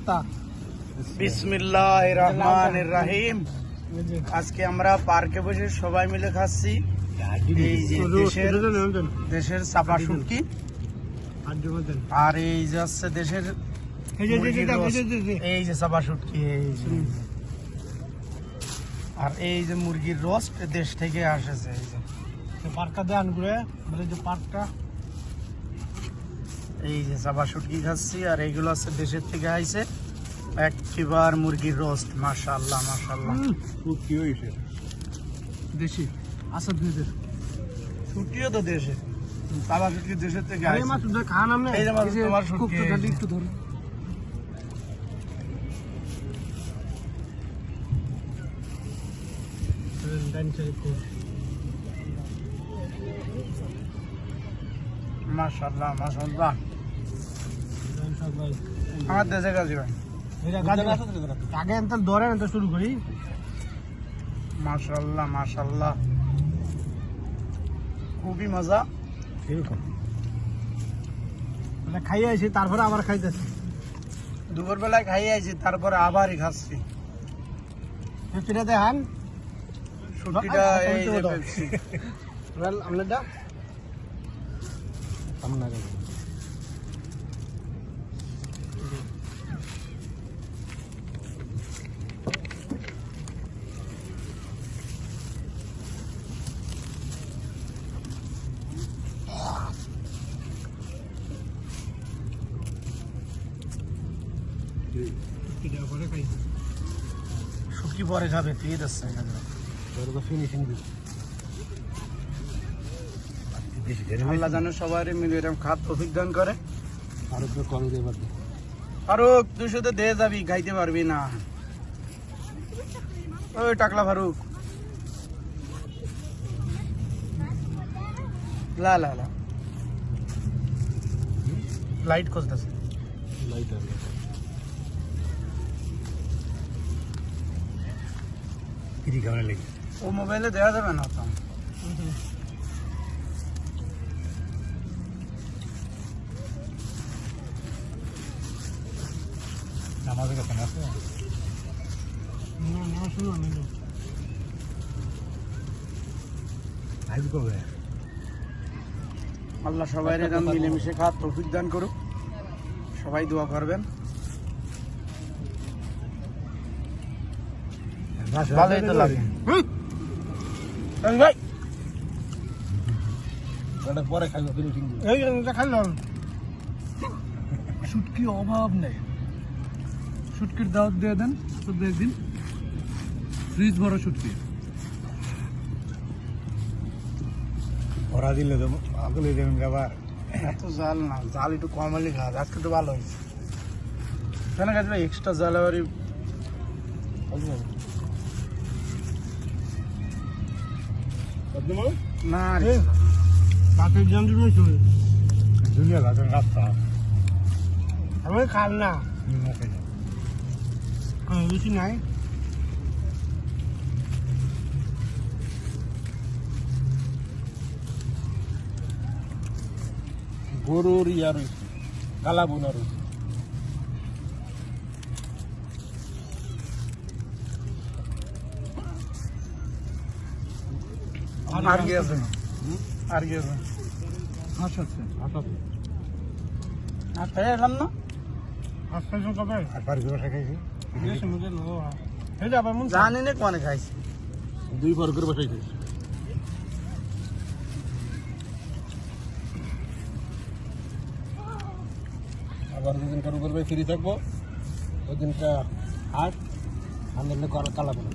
অবস্থা? বিসমিল্লাহির রহমানির রহিম। আজকে আমরা পার্কে বসে সবাই মিলে খাচ্ছি এই যে দেশের চাপা শুটকি, আর এই যে হচ্ছে দেশের এই যে চাপা শুটকি, আর এই যে মুরগির রোস্ট দেশ থেকে আসেছে। এই যে পার্কটা দেন ঘুরে, মানে যে পার্কটা, এই যে চাপা শুটকি খাচ্ছি, আর এইগুলো হচ্ছে দেশের থেকে আইছে একবার মুরগির রোস্ট। মাশাআল্লাহ মাশাআল্লাহ, কি হয়েছে দেশি আসাদ নিজের শুটকিও তো দেশে, চাপা শুটকি দেশের থেকে আইছে। মাছ খান আপনি, এই যে মাছ তোমার শুটকি, একটু ধরুন। মাশাআল্লাহ মাশাআল্লাহ, আমার দেশে কাজ ভাই। আগে এত ধরেন তো শুরু করি। মাশাআল্লাহ মাশাআল্লাহ, খুবই মজা। মানে খাইয়ে আইছি, তারপরে আবার খাইতেছি। দুপুর বেলায় খাইয়ে আইছি, তারপরে আবারই খাচ্ছি। ফিরে দেখান শুটকিটা এই যে পেপসি। আমলেটটা শুটকি পরে খাবে, পেয়ে যাচ্ছে ফিনিশিং। আল্লাহ জানে সবাই মিলে এরকম খাত অভিজ্ঞান করে। ফারুক ফারুক তুই শুধু দিয়ে যাবি, খাইতে পারবি না। ওই টাকলা ফারুক, লা লা লা লাইট খুঁজতেছে। ও মোবাইলে দেওয়া যাবে না তো। আমাদের কাছে আছে না, শুনো আমি আল্লাহ সবাই এরকম মিলেমিশে খাত তৌফিক দান করুক। সবাই দোয়া করবেন। ভালোই তো লাগে ভাই, পরে খাইলো খাইলাম। শুটকি অভাব নেই, শুটকির দাওয়াত দিয়ে দেন শুধু একদিন, ফ্রিজ ভরা শুটকি। ওরা দিলে তো আগলে দেবেন আবার। এত জাল না, জাল একটু কম হলে খাওয়া। আজকে তো ভালো হয়েছে কেন কাজ ভাই, এক্সট্রা জাল আবারই না রে। বাকি জন দুনিয়া গাছের রাস্তা আমি খান না, বেশি নাই। গরুর ইয়া রয়েছে, কালা বোনা রয়েছে। আর কি আছে, আর কি আছে? হাঁস আছে, আর খেয়ে এলাম না। হাঁস খাইছো কবে? আর পারি করে খাইছি, জানি জানি না কোনে খাইছি। 2 পর করে বসাই খাইছি। আবার যেদিন কারো করবে ফ্রি থাকবো, ওই দিনটা হাট আমাদের কালা বলে।